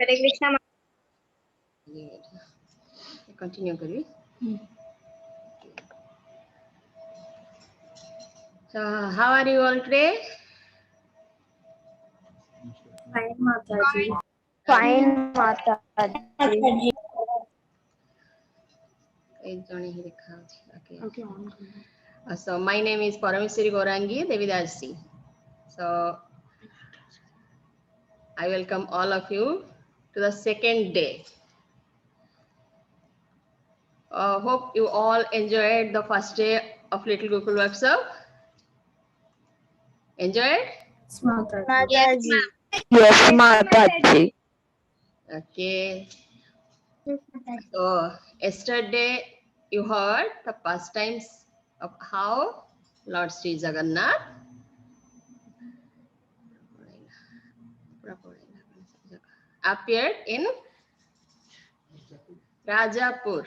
हरे Krishna. Continue करिए। So, how are you all today? Fine, Mataji. Fine, Mataji. Okay. So my name is Parameswari Gaurangi Devidasi. So I welcome all of you to the second day. Hope you all enjoyed the first day of Little Gokul workshop. Enjoyed? Mataji. Yes, Mataji. Okay. So yesterday you heard the pastimes of how Lord Sri Jagannath appeared in Rajapur.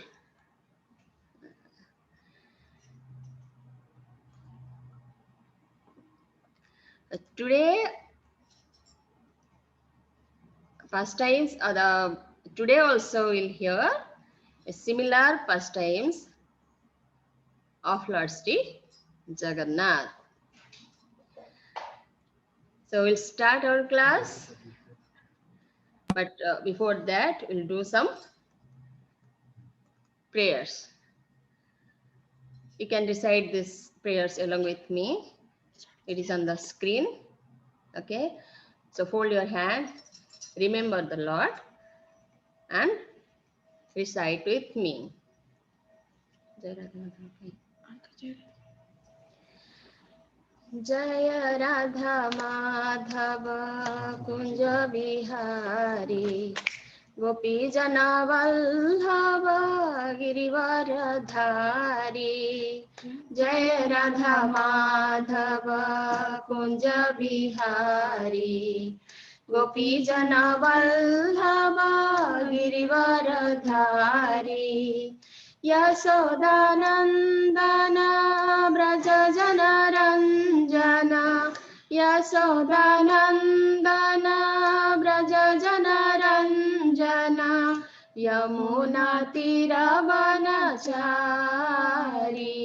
Today pastimes today also we'll hear a similar pastimes of Lord Sri Jagannath. So we'll start our class, but before that we'll do some prayers. You can recite these prayers along with me. It is on the screen. Okay, so fold your hand, remember the Lord, and recite with me. Jaya Radha Madhava Kunja Bihari Gopi Jana Vallabha Girivaradhari Jaya Radha Madhava Kunja Bihari Gopi Jana Vallabha Girivaradhari Yasodhanandana Braja Jana Ranjana Yasodhanandana Braja Jana Ranjana Yamuna Tiravanachari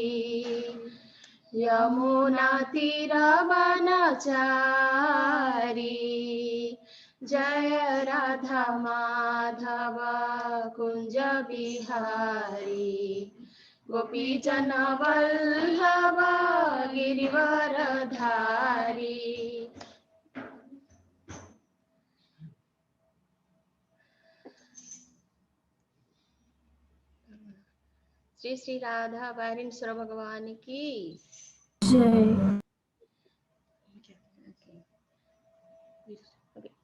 Yamuna Tiravanachari Jaya Radha Madhava Kunja Bihari Gopi Jana Vallabha Girivaradhari. Shri Shri Radha वारिणेश्वर भगवान की जय।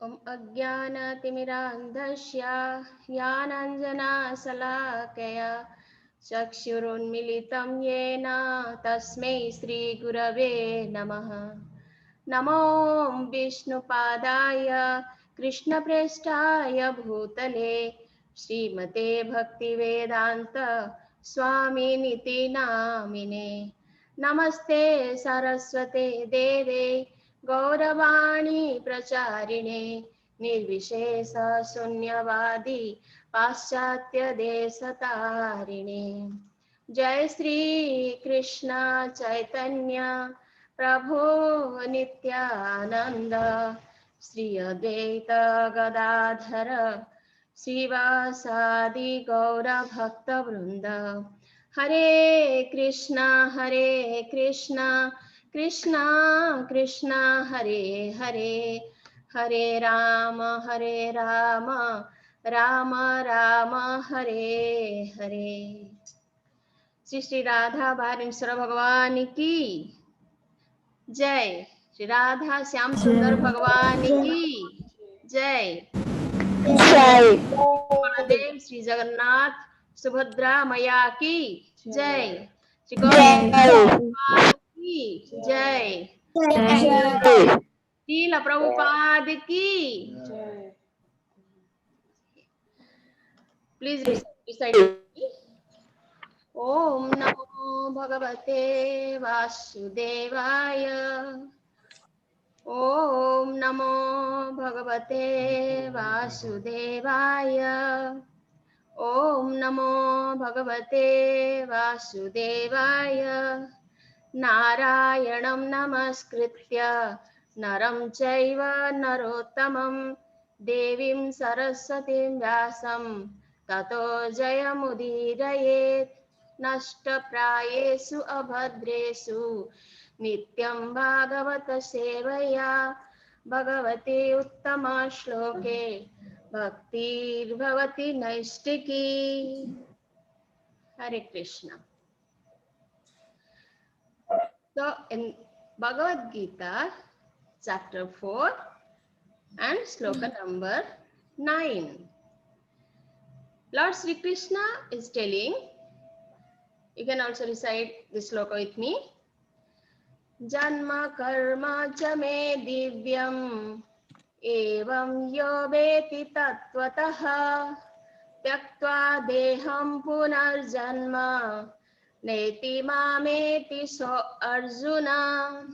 ओम अज्ञानतिमिरान्धस्य ज्ञानाञ्जनशलाकया चक्षुरुन्मीलितं येन तस्मै श्रीगुरवे नमः। नमो विष्णुपादाय कृष्णप्रेष्ठाय भूतले श्रीमते भक्तिवेदान्त स्वामिनिति नामिने। नमस्ते सरस्वते देवे गौरवाणी प्रचारिणे निर्विशेष शून्यवादी पाश्चात्य देशतारिणे। जय श्री कृष्ण चैतन्य प्रभु नित्यानंद श्री अद्वैत गदाधर श्रीवासादि गौर भक्त वृंद। हरे कृष्णा कृष्णा कृष्णा हरे हरे हरे राम राम राम हरे हरे। श्री श्री राधा वारिणेश्वर भगवान की जय। श्री राधा श्याम सुंदर भगवान की जय। Jai. बलदेव श्री जगन्नाथ सुभद्रा मैया की जय। श्री Jai. गौर की जय। Jai. श्रील प्रभुपाद की प्लीज रिसाइट। ओम नमो भगवते वासुदेवाय Om Namo Bhagavate Vasudevaya. Om Namo Bhagavate Vasudevaya. Narayanam Namaskritya Naram Chaiva Narottamam Devim Saraswatim Vyasam Tato Jayamudhirayet Nashta Prayesu Abhadresu Nityam Bhagavata Sevaya Bhagavate Uttama Shloke Bhaktir Bhavati Naistiki. Hare Krishna. So in Bhagavad Gita, chapter 4 and sloka number 9, Lord Sri Krishna is telling, you can also recite this sloka with me. Janma karma cha me divyam evam yo veti tattvataha tyaktva deham punarjanma neti mameti so Arjuna.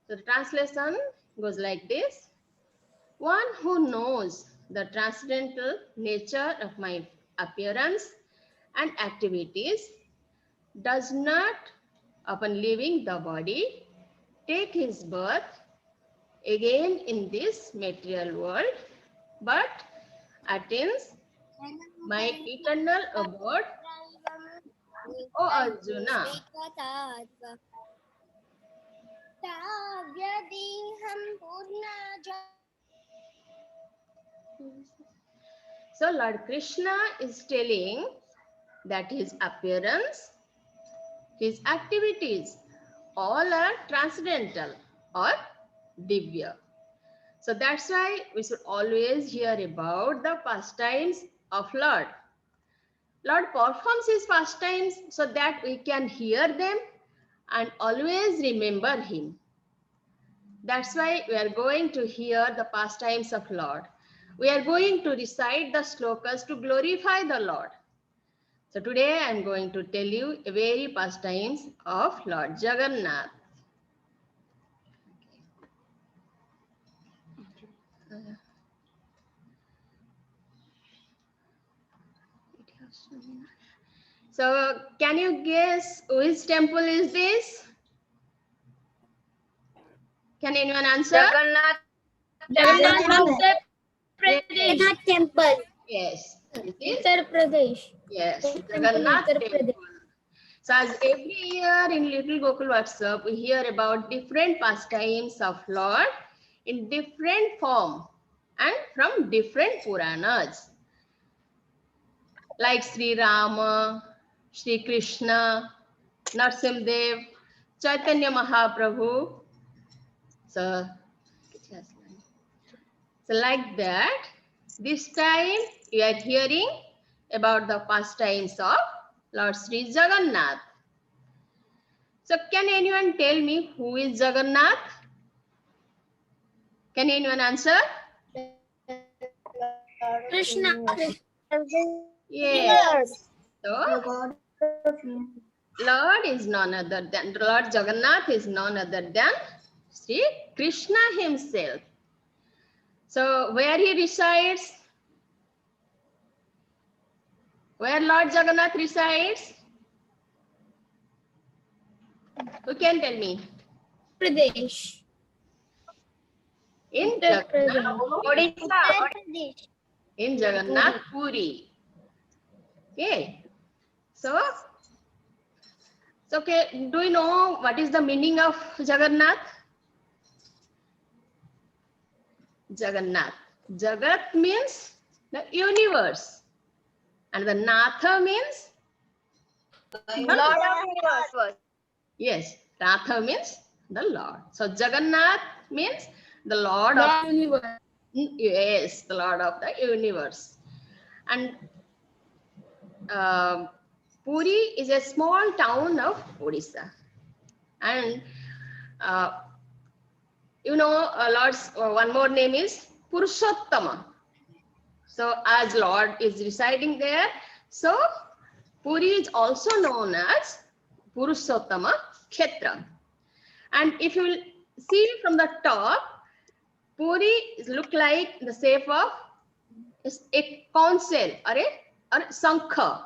So the translation goes like this. One who knows the transcendental nature of my appearance and activities does not, upon leaving the body, take his birth again in this material world, but attains my eternal abode, O Arjuna. So Lord Krishna is telling that his appearance, his activities, all are transcendental or divya. So that's why we should always hear about the pastimes of Lord. Lord performs his pastimes so that we can hear them and always remember him. That's why we are going to hear the pastimes of Lord. We are going to recite the slokas to glorify the Lord. So today I am going to tell you a very pastimes of Lord Jagannath. So can you guess which temple is this? Can anyone answer? Jagannath. Jagannath temple. Yes. It is? Uttar Pradesh. Yes, Temple in Jagannath Uttar temple. Pradesh. So as every year in Little Gokul WhatsApp, we hear about different pastimes of Lord in different form and from different Puranas. Like Sri Rama, Sri Krishna, Narsimdev, Chaitanya Mahaprabhu. So like that, this time you are hearing about the pastimes of Lord Sri Jagannath. So can anyone tell me who is Jagannath? Can anyone answer? Krishna. Yes. So The God of Lord is none other than, Lord Jagannath is none other than Sri Krishna himself. So where he resides? Where Lord Jagannath resides? Who can tell me? Pradesh. In Uttar Jagannath, Pradesh. Odisha. in Jagannath Puri. Okay. So okay, do you know what is the meaning of Jagannath? Jagannath. Jagat means the universe. And the Natha means? Lord of universe. Yes, Natha means the Lord. So Jagannath means the Lord of universe. Yes, the Lord of the universe. And Puri is a small town of Odisha. And Lord's one more name is Purushottama. So as Lord is residing there, so Puri is also known as Purushottama Khetra. And if you will see from the top, Puri look like the shape of a conch shell or Sankha.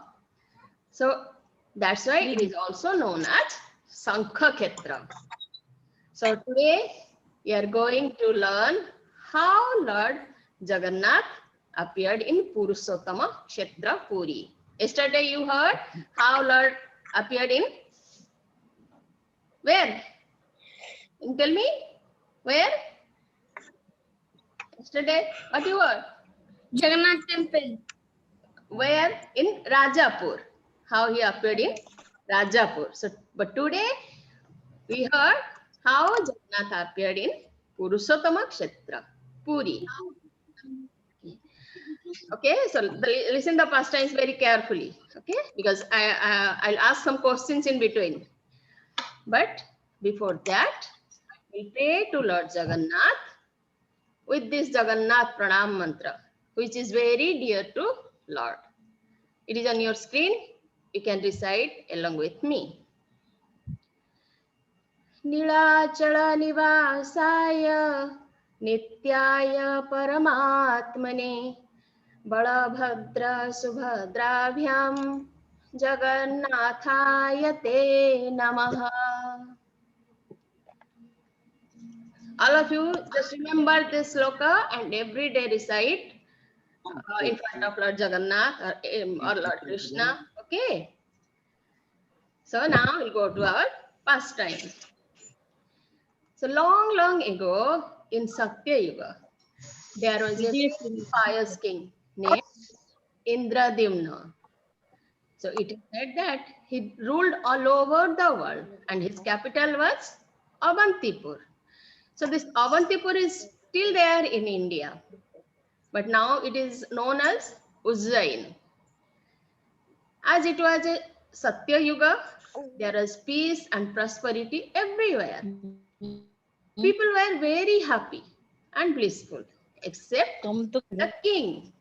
So that's why it is also known as Sankha Kshetra. So today we are going to learn how Lord Jagannath appeared in Purushottama Kshetra Puri. Yesterday you heard how Lord appeared in where? Tell me where? Yesterday what you heard? Jagannath Temple. Where? In Rajapur. How he appeared in Rajapur. So, but today we heard how Jagannath appeared in Purushottama Kshetra, Puri. Okay, so listen the past tense very carefully. Okay, because I'll ask some questions in between. But before that, we pray to Lord Jagannath with this Jagannath Pranam mantra, which is very dear to Lord. It is on your screen. You can recite along with me. Nilachala nivasaya nityaya paramatmane balabhadra subhadrabhyam jagannathaya te namaha. All of you just remember this sloka and every day recite in front of Lord Jagannath or Lord Krishna. Okay. So now we'll go to our pastime. So long ago in Satya Yuga, there was a very pious king named Indradyumna. So it is said that he ruled all over the world and his capital was Avantipur. So this Avantipur is still there in India, but now it is known as Ujjain. As it was a Satya Yuga, there was peace and prosperity everywhere. People were very happy and blissful, except the king.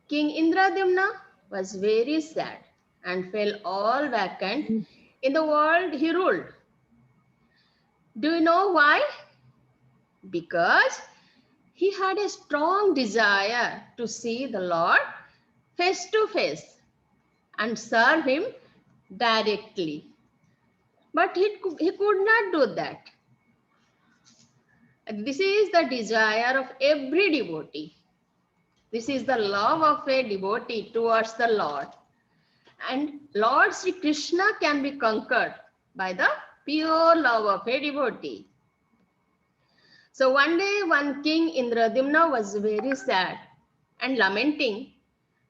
King Indradyumna was very sad and felt all vacant in the world he ruled. Do you know why? Because he had a strong desire to see the Lord face to face and serve him directly. But he could not do that. This is the desire of every devotee. This is the love of a devotee towards the Lord. And Lord Sri Krishna can be conquered by the pure love of a devotee. So one day, one king Indradyumna was very sad and lamenting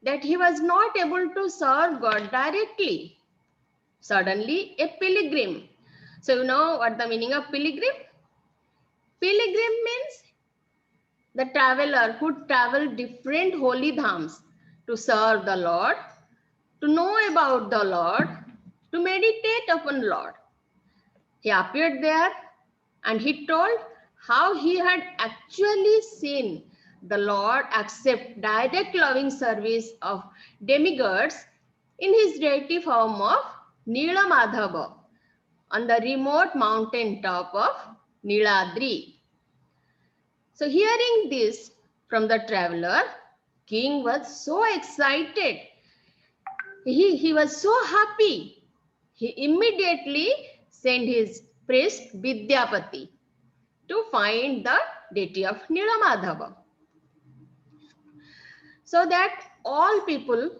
that he was not able to serve God directly. Suddenly, a pilgrim. So you know what the meaning of pilgrim? Pilgrim means the traveler who traveled different holy dhams to serve the Lord, to know about the Lord, to meditate upon Lord. He appeared there and he told how he had actually seen the Lord accept direct loving service of demigods in his deity form of Nilamadhava on the remote mountain top of Niladri. So hearing this from the traveler, king was so excited. He was so happy. He immediately sent his priest Vidyapati to find the deity of Nilamadhava, so that all people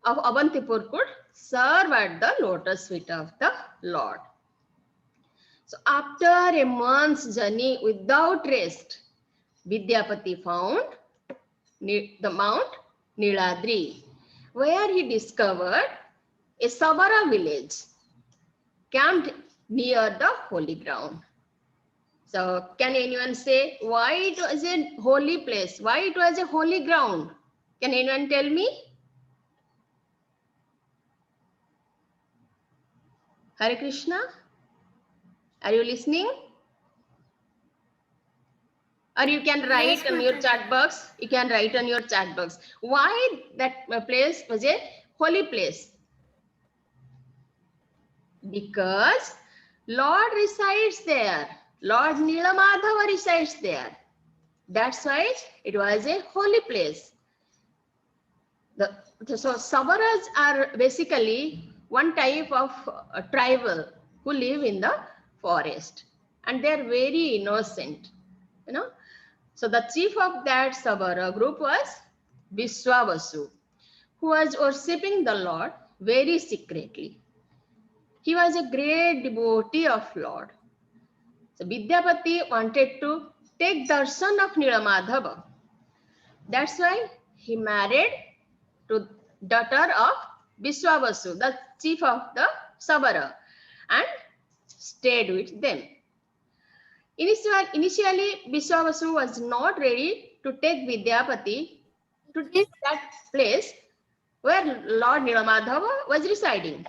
of Avantipur could serve at the lotus feet of the Lord. So after a month's journey without rest, Vidyapati found the Mount Niladri, where he discovered a Sabara village camped near the holy ground. So can anyone say why it was a holy place? Why it was a holy ground? Can anyone tell me? Hare Krishna, are you listening? Or you can write on your chat box. You can write on your chat box. Why that place was a holy place? Because Lord resides there. Lord Nilamadhava resides there. That's why it was a holy place. So Savaras are basically one type of tribal who live in the forest, and they are very innocent, you know. So the chief of that Savara group was Viswavasu, who was worshipping the Lord very secretly. He was a great devotee of Lord. So Vidyapati wanted to take darshan of Nilamadhava. That's why he married to daughter of Viswavasu, the chief of the Savara, and stayed with them. Initially, Viswavasu was not ready to take Vidyapati to that place where Lord Nilamadhava was residing.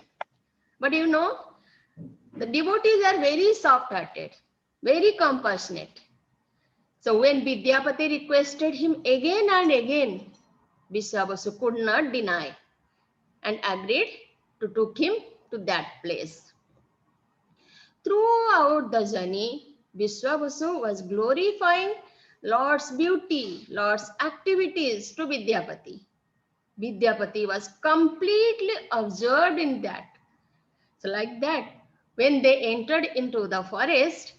But you know, the devotees are very soft-hearted, very compassionate. So when Vidyapati requested him again and again, Viswavasu could not deny and agreed to take him to that place. Throughout the journey, Viswavasu was glorifying Lord's beauty, Lord's activities to Vidyapati. Vidyapati was completely absorbed in that. So like that, when they entered into the forest,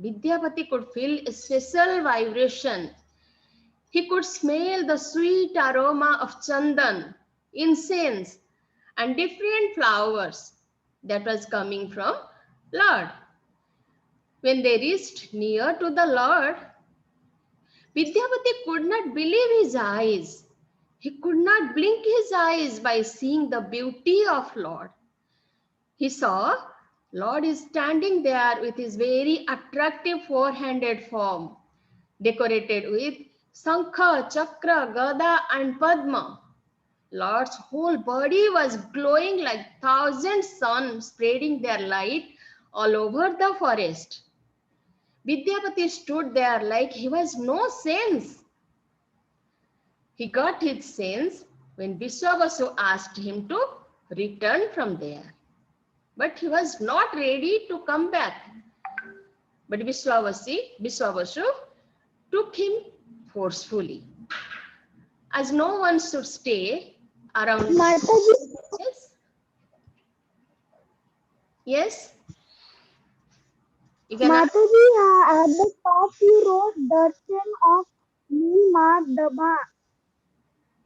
Vidyapati could feel a special vibration. He could smell the sweet aroma of chandan, incense, and different flowers that was coming from Lord. When they reached near to the Lord, Vidyapati could not believe his eyes. He could not blink his eyes by seeing the beauty of Lord. He saw Lord is standing there with his very attractive four-handed form, decorated with Sankha, Chakra, Gada, and Padma. Lord's whole body was glowing like thousand suns spreading their light all over the forest. Vidyapati stood there like he was no sense. He got his sense when Viswavasu asked him to return from there. But he was not ready to come back. But Viswavasu took him forcefully. As no one should stay around. Mataji. Yes? Yes? You can ask. Mataji, at the top you wrote Darshan of Nilmadhava.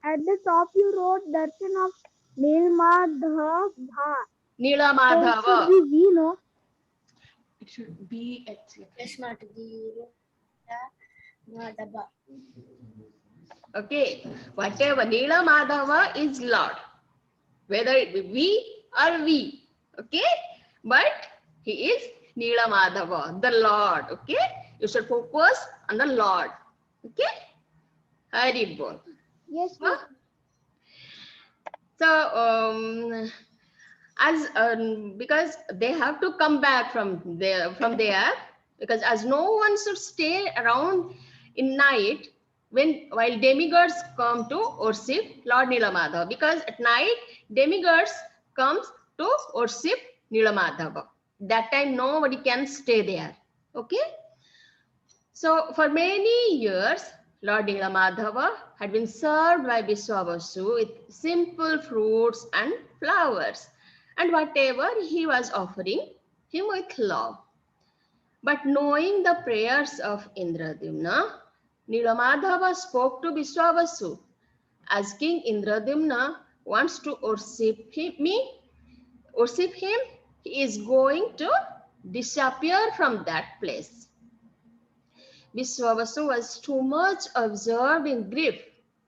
At the top you wrote Darshan of Nilmadhava. So it Nilamadhava. should be V, no? It should be actually. Yes, Mataji. Madhava. Okay. Whatever. Nilamadhava is Lord. Whether it be we or we. Okay. But he is Nilamadhava, the Lord. Okay. You should focus on the Lord. Okay. Hari Bol. Yes, Huh? So because they have to come back from there because as no one should stay around in night while demigods come to worship Lord Nilamadhava, because at night demigods comes to worship Nilamadhava. That time nobody can stay there. Okay. So for many years, Lord Nilamadhava had been served by Viswavasu with simple fruits and flowers, and whatever he was offering him with love. But knowing the prayers of Indradyumna, Nilamadhava spoke to Viswavasu, asking Indradyumna wants to worship him, he is going to disappear from that place. Viswavasu was too much absorbed in grief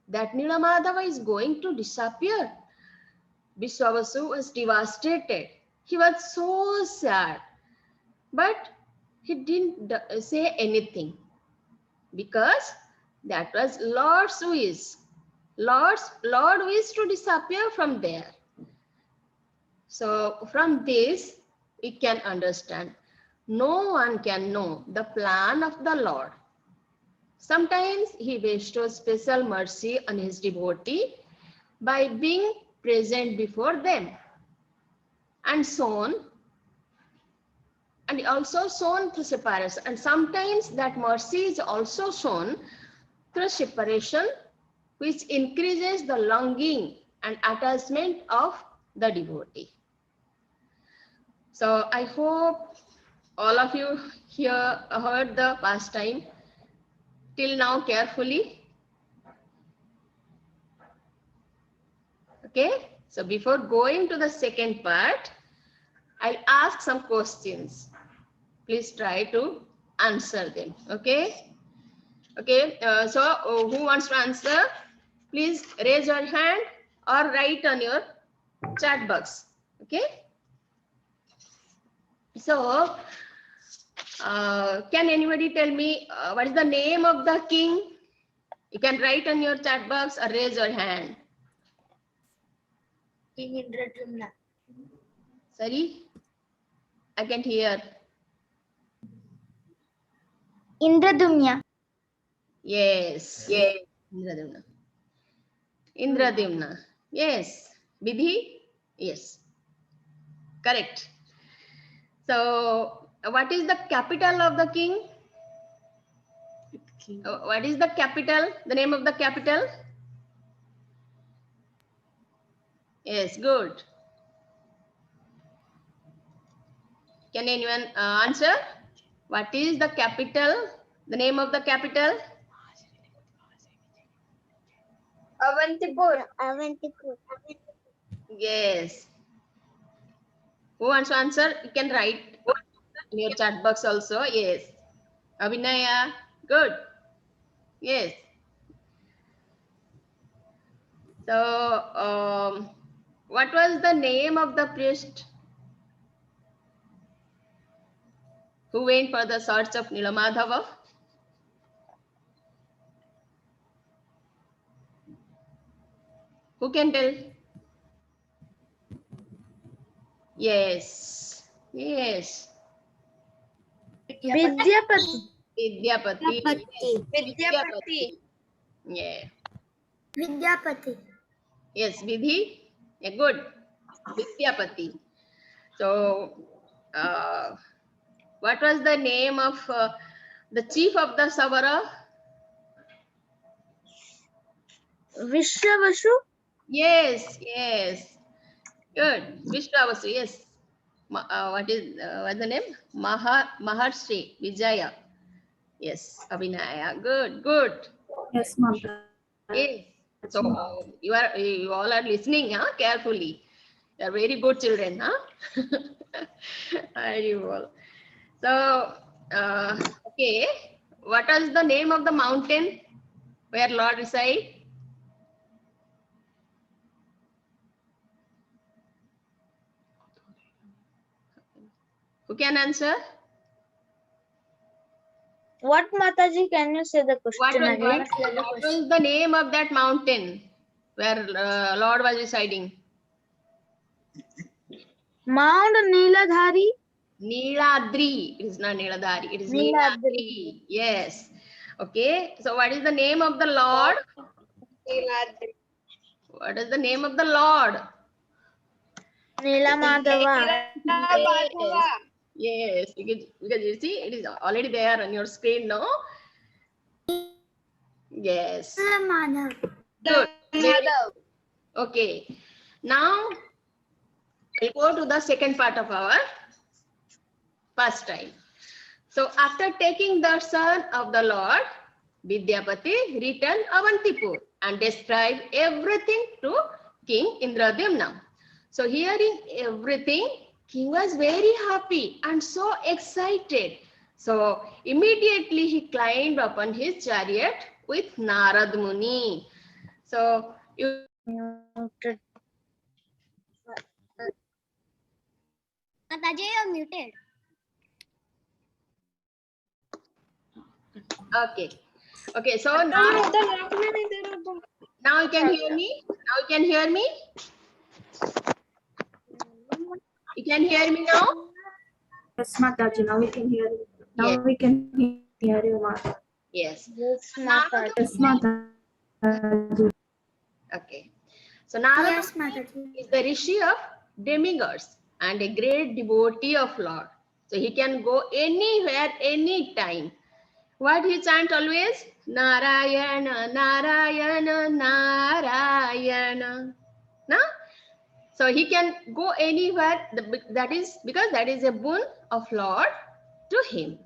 that Nilamadhava is going to disappear. Viswavasu was devastated. He was so sad. But he didn't say anything because that was Lord's wish. Lord wished to disappear from there. So from this, we can understand no one can know the plan of the Lord. Sometimes he bestows special mercy on his devotee by being present before them and shown and also shown through separation. And sometimes that mercy is also shown through separation, which increases the longing and attachment of the devotee. So I hope all of you here heard the pastime till now carefully. Okay, so before going to the second part, I'll ask some questions. Please try to answer them. Okay. Okay. Who wants to answer? Please raise your hand or write on your chat box. Okay. So, can anybody tell me what is the name of the king? You can write on your chat box or raise your hand. King Indradyumna. Sorry, I can't hear. Indradyumna. Yes. Yes. Indradyumna. Indradyumna. Yes. Vidhi? Yes. Correct. So, what is the capital of the king? What is the capital? The name of the capital? Yes, good. Can anyone answer? What is the capital? The name of the capital? Avantipur. Avantipur. Yes. Who wants to answer? You can write in your chat box also. Yes. Abhinaya. Good. Yes. So, what was the name of the priest who went for the search of Nilamadhava? Who can tell? Yes. Yes. Vidyapati. Vidyapati. Yes. Vidyapati. Yeah. Vidyapati. Yes, Vidhi. Yeah, good. Vidyapati. So, what was the name of the chief of the Savara? Vishwavasu. Yes, yes. Good. Vishwavasu, yes. What's the name? Maharshi Vijaya. Yes, Abhinaya. Good, good. Yes, Mother. Yes. So you all are listening, huh? Carefully. You are very good children, huh? Very well. So, okay. What is the name of the mountain where Lord resides? Who can answer? What, Mataji? Can you say the question again? What was the name of that mountain where Lord was residing? Mount Niladhari. Niladri. It is not Niladhari. It is Niladri. Niladri. Yes. Okay. So what is the name of the Lord? Niladri. What is the name of the Lord? Nilamadhava. Yes. Because you see, it is already there on your screen, no? Yes. Madhav. Good. Okay. Now we'll go to the second part of our pastime. So after taking the son of the Lord, Vidyapati returned Avantipur and described everything to King Indradyumna. So hearing everything, King was very happy and so excited. So immediately he climbed upon his chariot with Narad Muni. So you Muted. Mataji, you're muted. okay. Okay, so now you can hear me? Now you can hear me? You can hear me now? Yes, Mataji, now we can hear you. Now Yes. we can hear you, Mata. Yes. Yes, Now Mataji. Yes, Mataji. Okay. So Narada Mataji. is the rishi of demigods and a great devotee of Lord. So he can go anywhere, anytime. What he chant always? Narayana, Narayana, Narayana. No? So he can go anywhere. That is because that is a boon of Lord to him.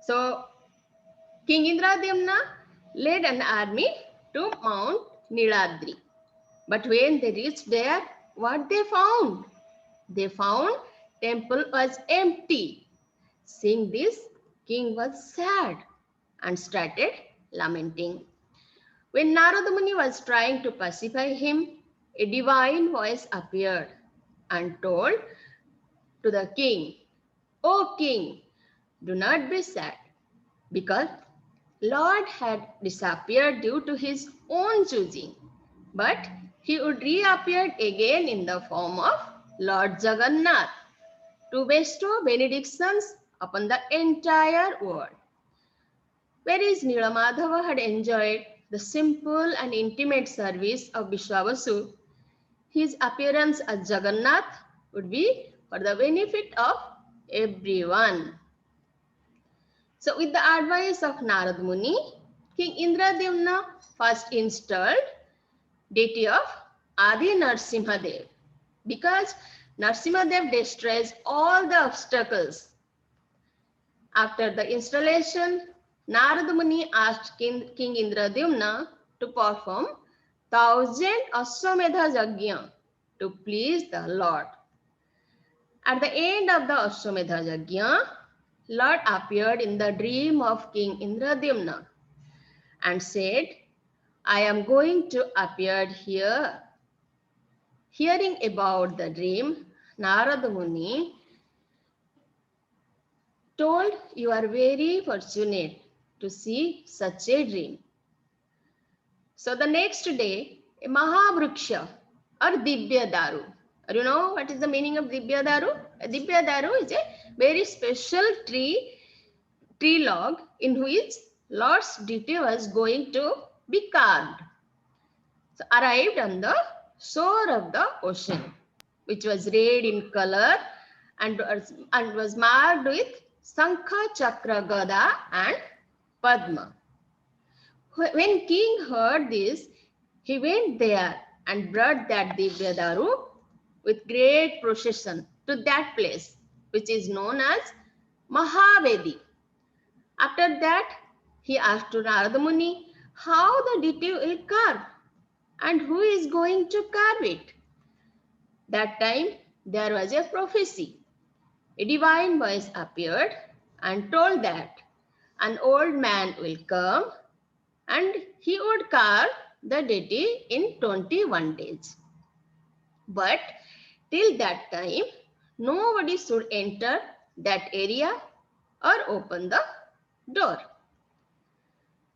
So King Indradyumna led an army to Mount Niladri. But when they reached there, what they found? They found temple was empty. Seeing this, king was sad and started lamenting. When Narada Muni was trying to pacify him, a divine voice appeared and told to the king, "O king, do not be sad, because Lord had disappeared due to his own choosing, but he would reappear again in the form of Lord Jagannath to bestow benedictions upon the entire world." Whereas Nilamadhava had enjoyed the simple and intimate service of Vishwavasu, his appearance as Jagannath would be for the benefit of everyone. So with the advice of Narad Muni, King Indradyumna first installed deity of Adi Narsimhadev, because Narsimhadev destroys all the obstacles. After the installation, Narada Muni asked King Indradyumna to perform 1,000 Ashwamedha Yajna to please the Lord. At the end of the Ashwamedha Yajna, Lord appeared in the dream of King Indradyumna and said, "I am going to appear here." Hearing about the dream, Narada Muni told, "You are very fortunate to see such a dream." So the next day, a Mahavruksha or Divya Daru. You know what is the meaning of Divya Daru? A Divya Daru is a very special tree log in which Lord's deity was going to be carved. So arrived on the shore of the ocean, which was red in color and was marked with Sankha, Chakra, Gada and Padma. When king heard this, he went there and brought that Divya Daru with great procession to that place, which is known as Mahavedi. After that, he asked to Narada Muni how the deity will carve and who is going to carve it. That time, there was a prophecy. A divine voice appeared and told that an old man will come and he would carve the deity in 21 days. But till that time, nobody should enter that area or open the door.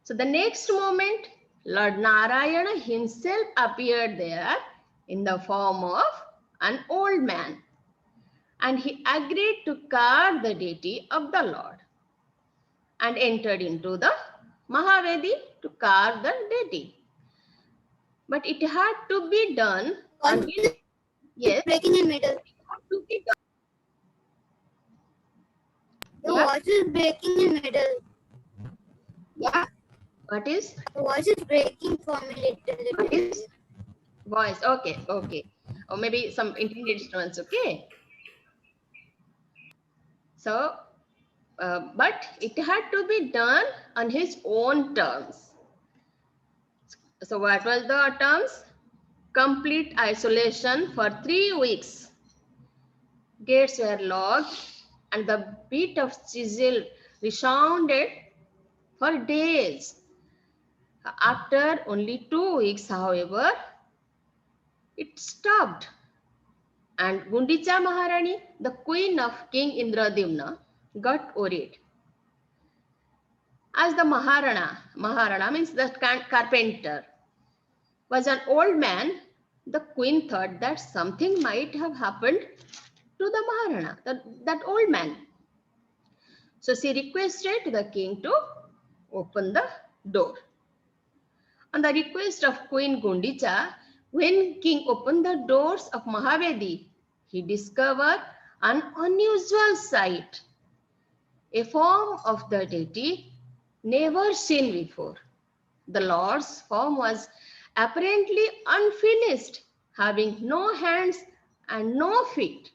So the next moment, Lord Narayana himself appeared there in the form of an old man, and he agreed to carve the deity of the Lord and entered into the Mahavedi to carve the deity. But it had to be done on his, yes, Breaking in middle. to be done. The Yeah. voice is breaking in middle. Yeah. What is? The voice is breaking for me little. What is? Voice. Okay, okay. Or maybe some internet disturbance, okay? So, but it had to be done on his own terms. So what was the terms? Complete isolation for 3 weeks. Gates were locked and the beat of chisel resounded for days. After only 2 weeks, however, it stopped. And Gundicha Maharani, the queen of King Indradyumna, got worried. As the Maharana means the carpenter, was an old man, the queen thought that something might have happened to the Maharana, that old man. So she requested the king to open the door. On the request of Queen Gundicha, when king opened the doors of Mahavedi, he discovered an unusual sight, a form of the deity never seen before. The Lord's form was apparently unfinished, having no hands and no feet.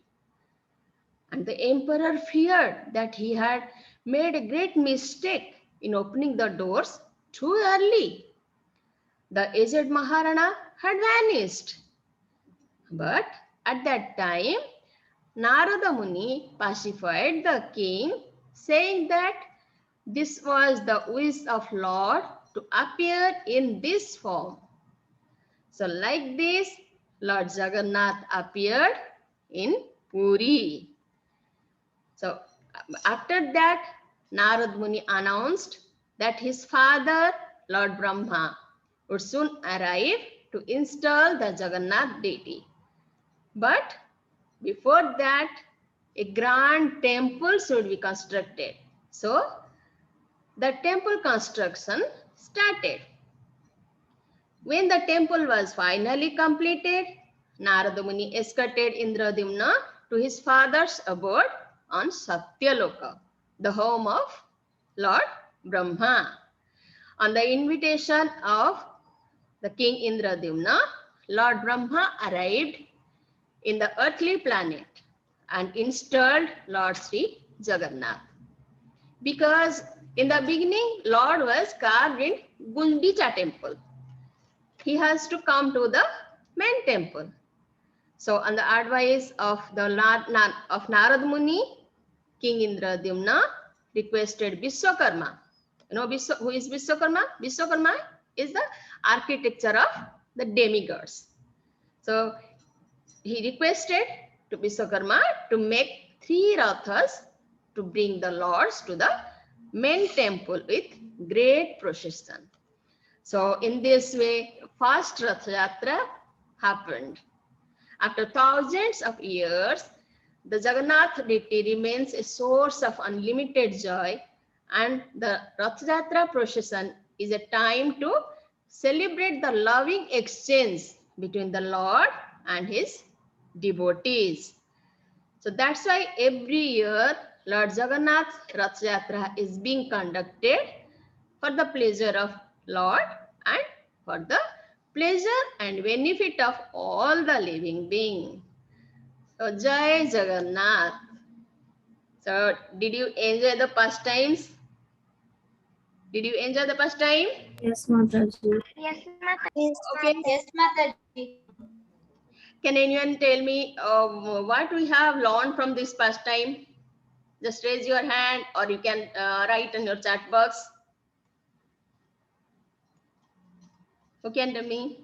And the emperor feared that he had made a great mistake in opening the doors too early. The aged Maharana had vanished. But at that time, Narada Muni pacified the king, saying that this was the wish of Lord to appear in this form. So like this, Lord Jagannath appeared in Puri. So after that, Narad Muni announced that his father, Lord Brahma, would soon arrive to install the Jagannath deity. But before that, a grand temple should be constructed. So the temple construction started. When the temple was finally completed, Narada Muni escorted Indradyumna to his father's abode on Satyaloka, the home of Lord Brahma. On the invitation of the king Indradyumna, Lord Brahma arrived in the earthly planet and installed Lord Sri Jagannath. Because in the beginning, Lord was carved in Gundicha temple. He has to come to the main temple. So on the advice of Narad Muni, King Indradyumna requested Vishwakarma. You know who is Vishwakarma? Vishwakarma is the architecture of the demigods. So he requested to Vishwakarma to make 3 rathas to bring the lords to the main temple with great procession. So in this way, first Rath Yatra happened. After thousands of years, the Jagannath deity remains a source of unlimited joy, and the Rath Yatra procession is a time to celebrate the loving exchange between the Lord and his devotees. So that's why every year Lord Jagannath's Rath Yatra is being conducted for the pleasure of Lord and for the pleasure and benefit of all the living beings. So Jai Jagannath. So did you enjoy the pastimes? Did you enjoy the pastime? Yes, Mataji. Yes, Mataji. Okay. Yes, Mataji. Can anyone tell me what we have learned from this pastime? Just raise your hand, or you can write in your chat box. Who can tell me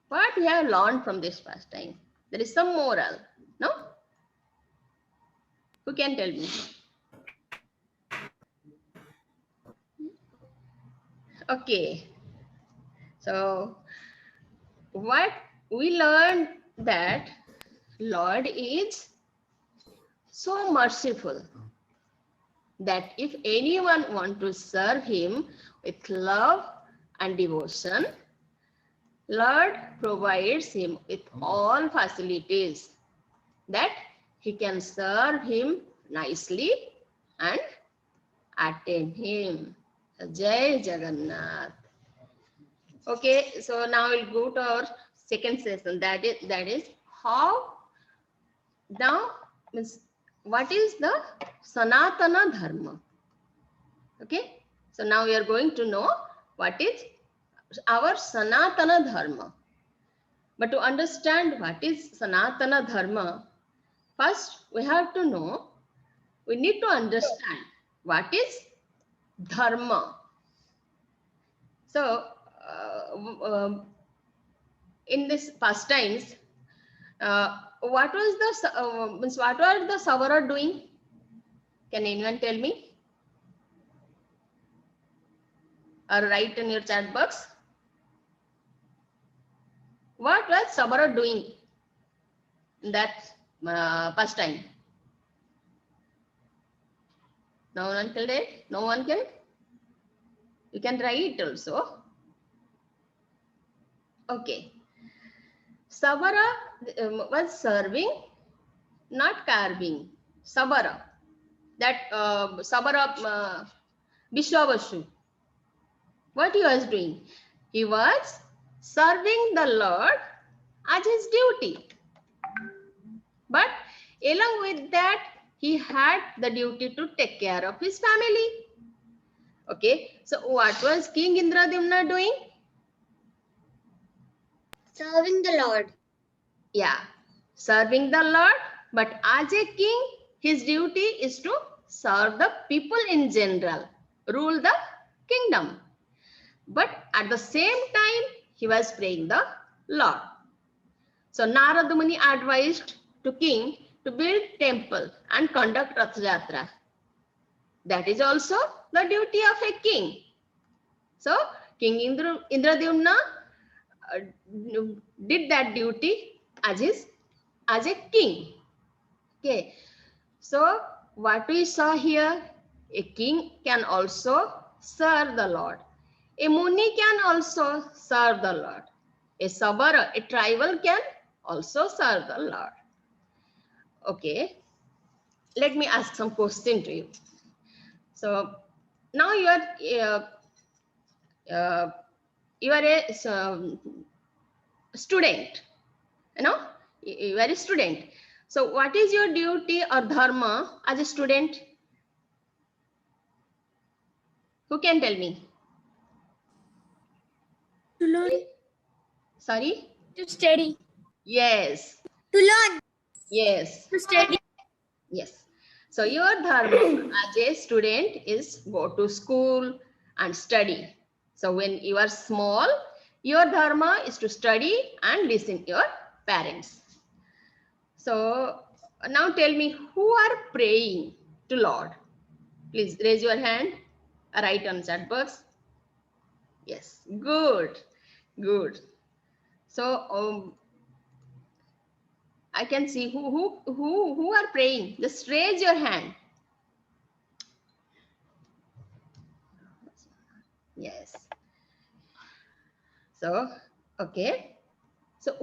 what we have learned from this pastime? There is some moral, no? Who can tell me? Okay. So what we learned that Lord is so merciful that if anyone want to serve him with love and devotion, Lord provides him with all facilities that he can serve him nicely and attain him. Jai Jagannath. Okay, so now we'll go to our second session. That is how now means what is the Sanatana Dharma. Okay, so now we are going to know what is our Sanatana Dharma. But to understand what is Sanatana Dharma, first we have to know, we need to understand what is Dharma. So in this pastimes, what was the what were the Savara doing? Can anyone tell me? Or write in your chat box. What was Savara doing in that pastime? No one can read? No one can? You can write also. Okay. Savara was serving not carving, Sabara. That Sabara Vishwavashu. What he was doing? He was serving the Lord as his duty. But along with that, he had the duty to take care of his family. Okay, so what was King Indradyumna doing? Serving the Lord. Yeah, serving the Lord, but as a king, his duty is to serve the people in general, rule the kingdom. But at the same time, he was praying the Lord. So Narada Muni advised to king to build temple and conduct Rath Yatra. That is also the duty of a king. So King Indradyumna did that duty as a king. Okay. So what we saw here, a king can also serve the Lord. A Muni can also serve the Lord. A Sabara, a tribal can also serve the Lord. Okay. Let me ask some question to you. So now you are a student. You are a student. So what is your duty or dharma as a student? Who can tell me? To learn. Sorry? To study. Yes. To learn. Yes. To study. Yes. So your dharma as a student is go to school and study. So when you are small, your dharma is to study and listen to your parents. So now tell me, who are praying to Lord? Please raise your hand. Write on chat box. Yes, good, good. So I can see who are praying. Just raise your hand. Yes. So okay. So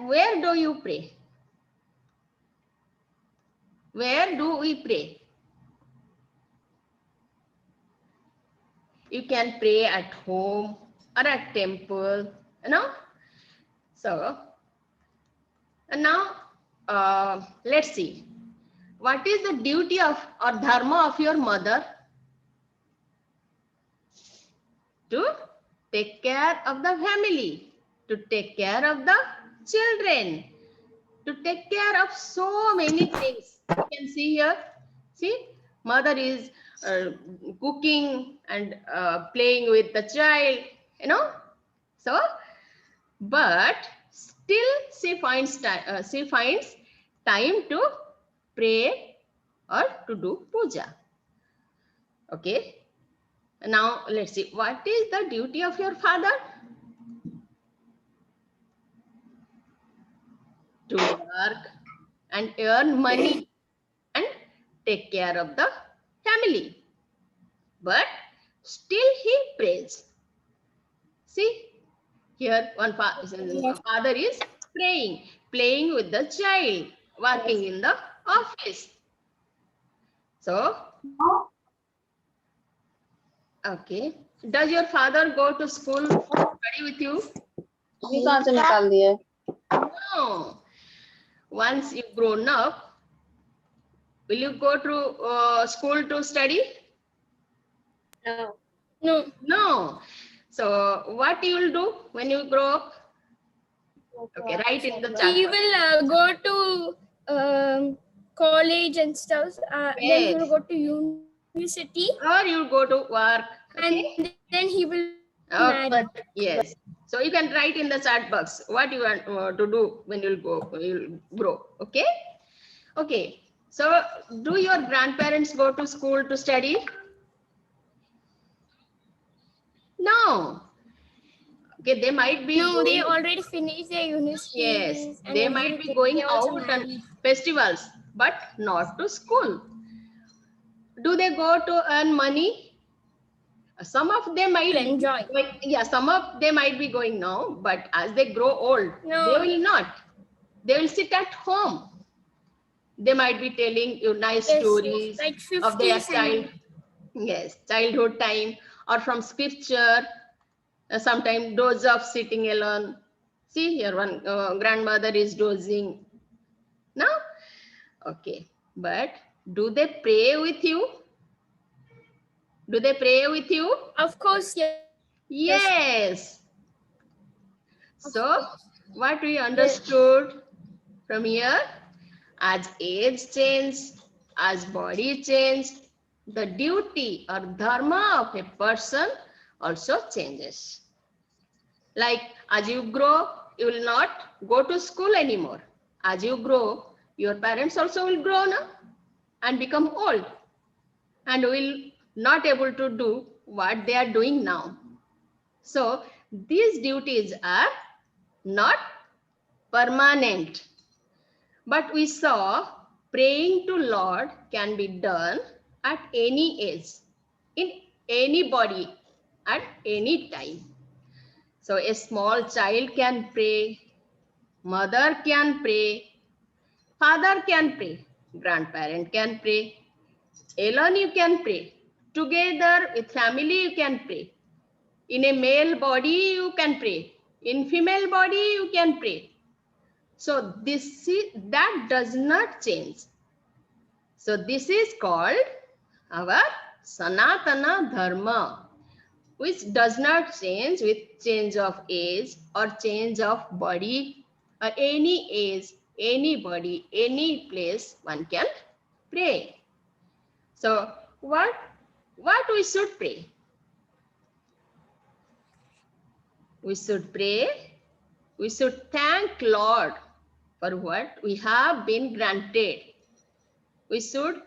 where do you pray? Where do we pray? You can pray at home or at temple, So and now let's see. What is the duty of or dharma of your mother? To take care of the family, to take care of the children, to take care of so many things. You can see here. See, mother is cooking and playing with the child, So, but still she finds time to pray or to do puja. Okay. Now let's see. What is the duty of your father? To work and earn money and take care of the family. But still he prays. See, here one father is praying, playing with the child, working in the office. So, okay. Does your father go to school study with you? No. Once you grown up, will you go to school to study? No. No. No. So what you will do when you grow up? Okay, write in the chat. He will go to college and stuff. Then he will go to university. Or you go to work. Okay? And then he will marry. Yes. So you can write in the chat box what you want to do when you'll grow. Okay. Okay. So do your grandparents go to school to study? No. Okay, they might be. No, they already finished their university. Yes, they might be going out on festivals, but not to school. Do they go to earn money? Some of them might enjoy. Some of them might be going now, but as they grow old, they will not. They will sit at home. They might be telling you nice Yes, stories like of their 50s and childhood time, or from scripture. Sometimes doze off sitting alone. See here, one grandmother is dozing. Now, okay, but do they pray with you? Do they pray with you? of course, yes. Yes. Of So, course. what we understood from here, as age changes, as body changes, the duty or dharma of a person also changes. Like as you grow, you will not go to school anymore. As you grow, your parents also will grow now and become old and will not able to do what they are doing now. So these duties are not permanent. But we saw praying to Lord can be done at any age, in any body, at any time. So a small child can pray, mother can pray, father can pray, grandparent can pray, alone you can pray, together with family you can pray. In a male body you can pray, in female body you can pray. So that does not change. So this is called our Sanatana Dharma, which does not change with change of age or change of body, or any age, any body, any place one can pray. So what we should pray? We should pray, we should thank Lord for what we have been granted. We should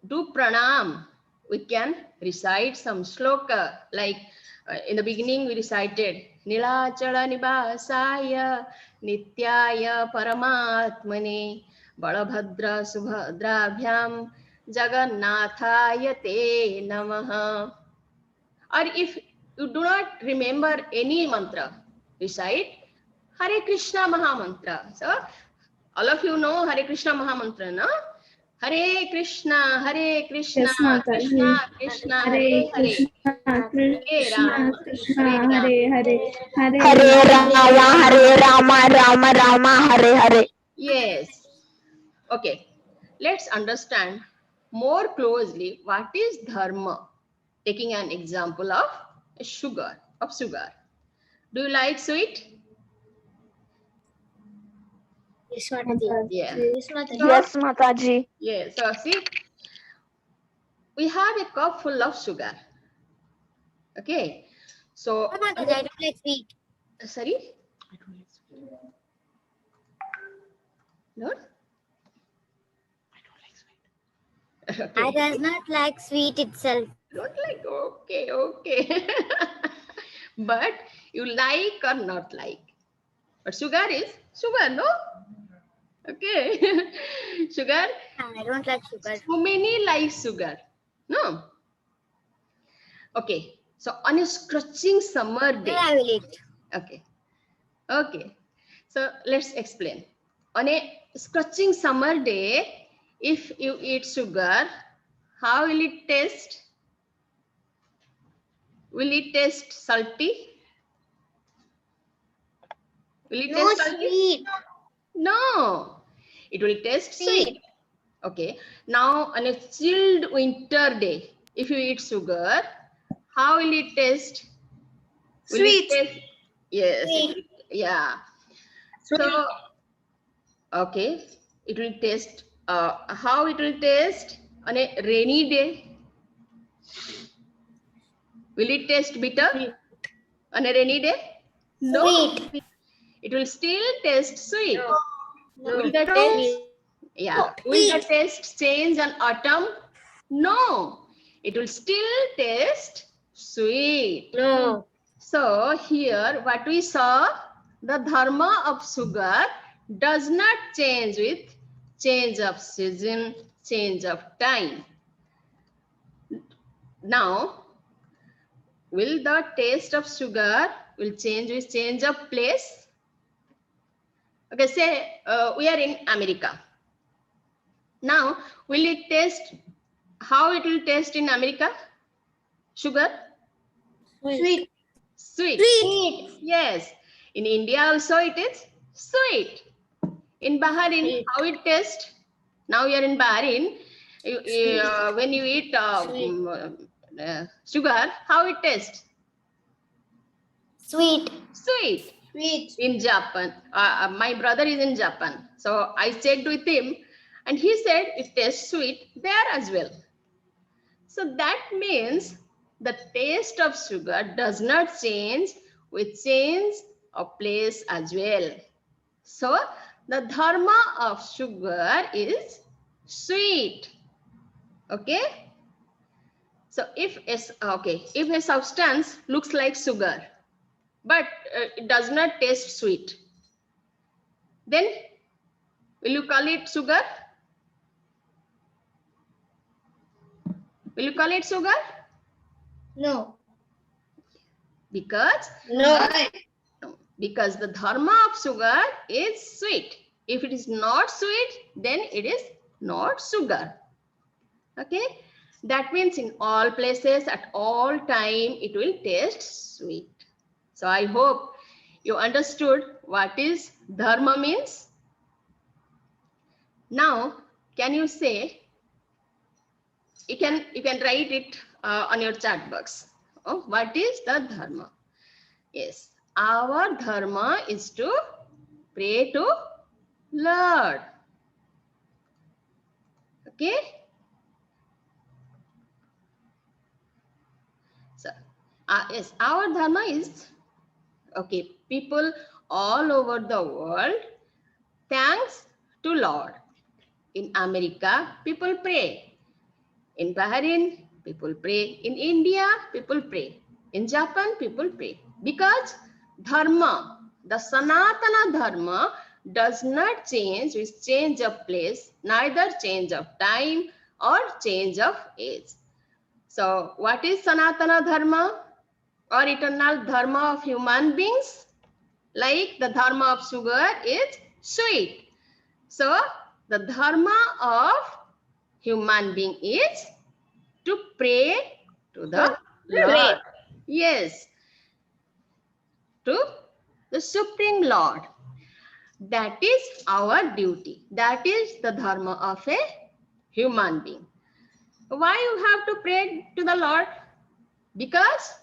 do pranam. We can recite some shloka, like in the beginning we recited Nilachala Nibasaya Nityaya Paramatmane Balabhadra Subhadrabhyam Jagannathaya Te Namaha. Or if you do not remember any mantra, recite Hare Krishna Mahamantra. So all of you know Hare Krishna Mahamantra, no? Hare Krishna, Yes, Mataji. Krishna Krishna, Hare Hare Hare. Krishna, Hare Krishna Rama, Krishna, Hare Hare Hare, Hare Rama, Rama Rama, Hare Hare. Yes. Okay. Let's understand more closely what is dharma. Taking an example of sugar. Do you like sweet? Yes, Mataji. Yeah. Yes, Mataji. Yes, Mataji. Yes. So see, we have a cup full of sugar. Okay. So Mataji, I don't like sweet. sorry. No. Okay. I does not like sweet itself. Don't like, okay. But you like or not like. But sugar is sugar, no? Okay. Sugar, I don't like sugar. so many like sugar. No? Okay. So on a scorching summer day. I will eat. Okay. So let's explain. On a scorching summer day, if you eat sugar, how will it taste? Will it taste salty? Will it No taste salty? sweet. No, it will taste sweet. Okay. Now on a chilled winter day, if you eat sugar, how will it taste? Will it Sweet. taste? Yes. Sweet. Yeah. So, okay, it will taste. How it will taste on a rainy day? Will it taste bitter on a rainy day? No. Sweet. It will still taste sweet. No. Will the taste? Yeah. Will the taste change on autumn? No. It will still taste sweet. No. So here what we saw, the dharma of sugar does not change with change of season, change of time. Now, will the taste of sugar will change with change of place? Okay, say we are in America. Now, will it taste, how it will taste in America? Sugar? Sweet. Sweet. Yes. In India also it is sweet. In Bahrain, Sweet. how it tastes? Now you are in Bahrain. When you eat sugar, how it tastes? Sweet. Sweet. Sweet. In Japan, my brother is in Japan, so I checked with him, and he said it tastes sweet there as well. So that means the taste of sugar does not change with change of place as well. So the dharma of sugar is sweet. Okay. So if a substance looks like sugar, but it does not taste sweet, then will you call it sugar? Will you call it sugar? No. Because No. because the dharma of sugar is sweet. If it is not sweet, then it is not sugar. Okay, that means in all places at all time it will taste sweet. So I hope you understood what is dharma means. Now, can you say, you can write it on your chat box. Oh, what is the dharma? Yes, our dharma is to pray to Lord. Okay. So, yes, our dharma is, okay, people all over the world, thanks to Lord. In America, people pray. In Bahrain, people pray. In India, people pray. In Japan, people pray. Because dharma, the Sanatana dharma, does not change with change of place, neither change of time or change of age. So what is Sanatana dharma or eternal dharma of human beings? Like the dharma of sugar is sweet. So the dharma of human being is to pray to the Lord. Yes, to the Supreme Lord. That is our duty. That is the dharma of a human being. Why you have to pray to the Lord? Because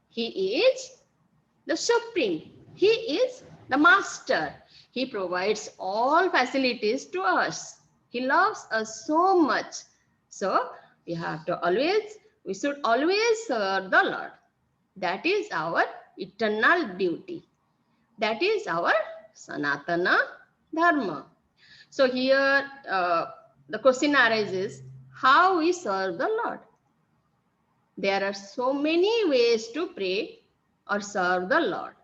He is the Supreme. He is the Master. He provides all facilities to us. He loves us so much. So we should always serve the Lord. That is our eternal duty. That is our Sanatana Dharma. So here the question arises, how we serve the Lord? There are so many ways to pray or serve the Lord.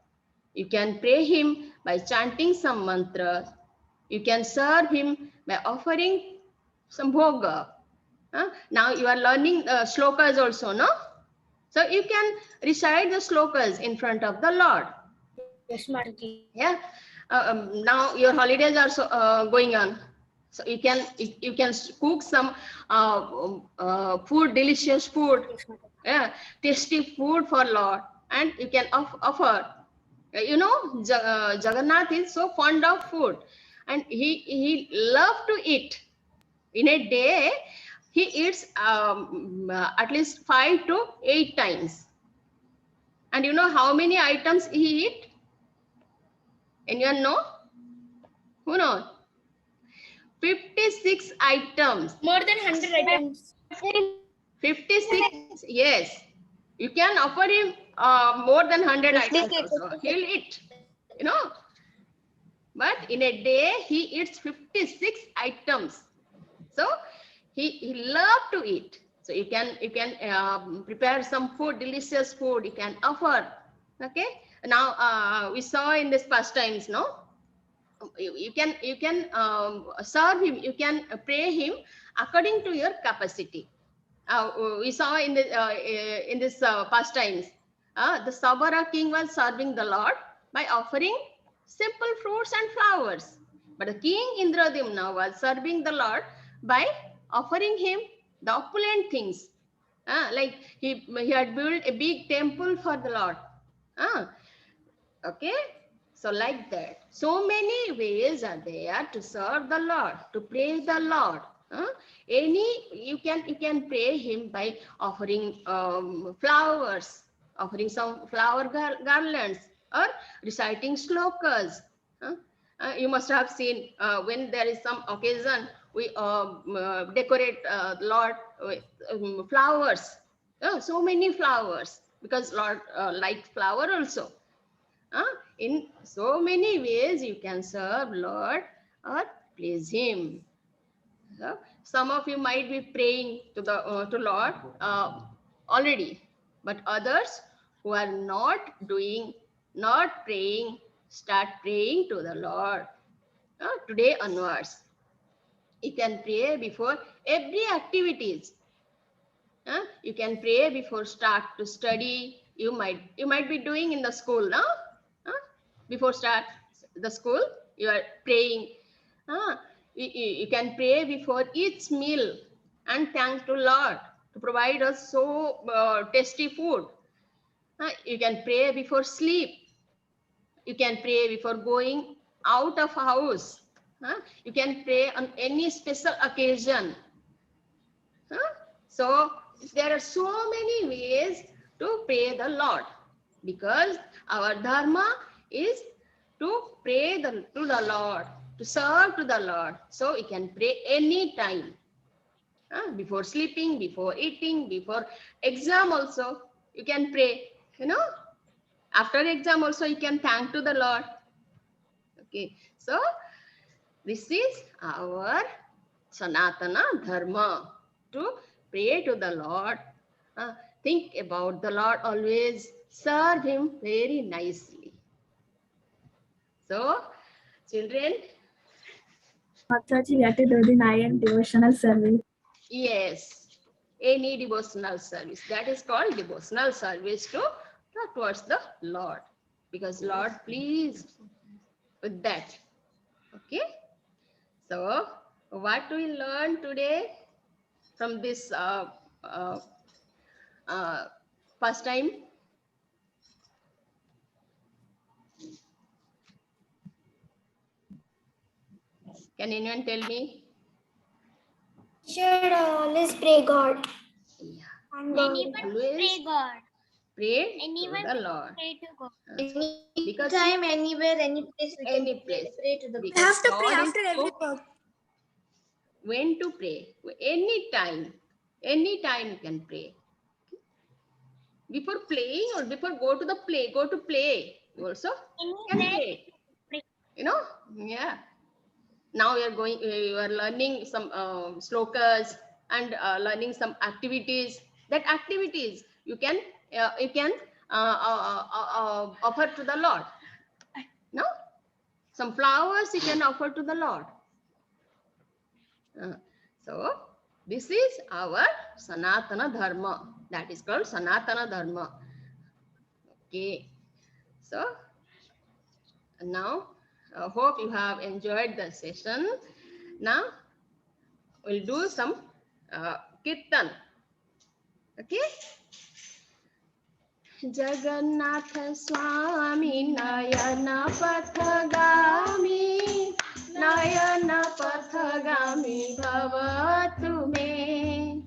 You can pray Him by chanting some mantras. You can serve Him by offering some bhoga. Now you are learning shlokas also, no? So you can recite the shlokas in front of the Lord. Yes, Mataji. Yeah. Now your holidays are going on. So you can cook some food, delicious food, yeah, tasty food for Lord, and you can offer. You know, Jagannath is so fond of food, and he loves to eat. In a day, he eats at least 5 to 8 times. And you know how many items he eat? Anyone know? Who knows? 56 items. More than 100 items. 56, yes. You can offer him more than 100 items also. He'll eat, you know. But in a day, he eats 56 items. So he loves to eat. So you can prepare some food, delicious food. You can offer. Okay. Now we saw in this pastimes, no. You can serve him. You can pray him according to your capacity. We saw in this pastimes, the Sabara king was serving the Lord by offering simple fruits and flowers. But the king Indradimna was serving the Lord by offering him the opulent things. Like he had built a big temple for the Lord. Okay, so like that, so many ways are there to serve the Lord, to praise the Lord. You can praise him by offering flowers, offering some flower garlands, or reciting shlokas. You must have seen when there is some occasion, we decorate Lord with flowers. So many flowers, because Lord likes flower also. In so many ways you can serve Lord or please him. Some of you might be praying to the to Lord already, but others who are not praying, start praying to the Lord today onwards. You can pray before every activities. You can pray before start to study. You might be doing in the school, no? Before start the school, you are praying. You can pray before each meal and thank to Lord to provide us so tasty food. You can pray before sleep. You can pray before going out of house. You can pray on any special occasion. So there are so many ways to pray the Lord, because our dharma is to pray to the Lord, to serve to the Lord. So we can pray any time. Before sleeping, before eating, before exam also, you can pray. After exam also you can thank to the Lord. Okay, so this is our Sanatana Dharma, to pray to the Lord. Think about the Lord always, serve him very nicely. So, children, Mataji, we have to do the 9 devotional service. yes, any devotional service, that is called devotional service towards the Lord, because Lord pleased with that. Okay, so what we learn today from this first time? Can anyone tell me? Should always pray God. Yeah. And God. Always God. pray Anyone to the Lord. Pray to God. Because Anytime, anywhere, any place, we can any place. pray to the Because God. have to pray God is after every so- work. When to pray? Anytime you can pray. Before playing or before go to play, you also can pray. Yeah. Now you are learning some slokas and learning some activities. That activities you can offer to the Lord. No, some flowers you can offer to the Lord. So this is our Sanatana Dharma. That is called Sanatana Dharma. Okay. So now hope you have enjoyed the session. Now we'll do some kirtan. Okay. Jagannath Swami Nayana Pathagami Nayana Pathagami Bhavatu Me.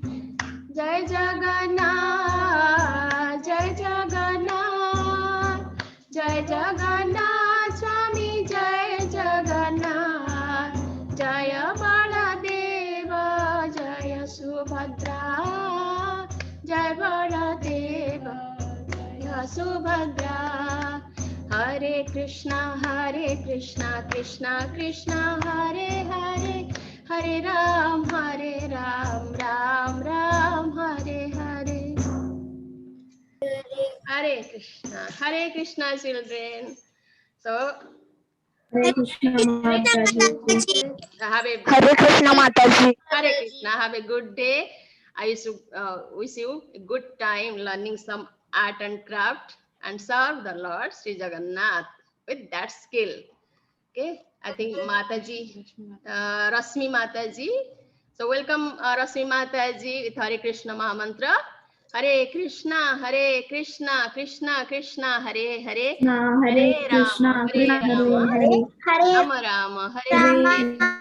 Jai Jagannath, Jai Jagannath, Jai Jagannath Swami, Jai Jagannath, Jaya Baladeva, Jaya Subhadra, Jai Baladeva, Jaya Subhadra. Hare Krishna, Krishna Krishna, Hare Hare, Hare Ram, Ram Ram, Hare Hare. Hare Krishna, children. So Hare Krishna Mataji. have a Hare Krishna Mataji. Hare Krishna. Have a good day. I wish you a good time learning some art and craft and serve the Lord Sri Jagannath with that skill. Okay, I think Mataji, Rasmi Mataji. So So welcome Rasmi Mataji with Hare Krishna Mahamantra. Hare Krishna, Krishna Krishna, Hare Hare, Hare Krishna, Hare Krishna Rama, Hare Hare, Rama Rama, Hare Hare Hare.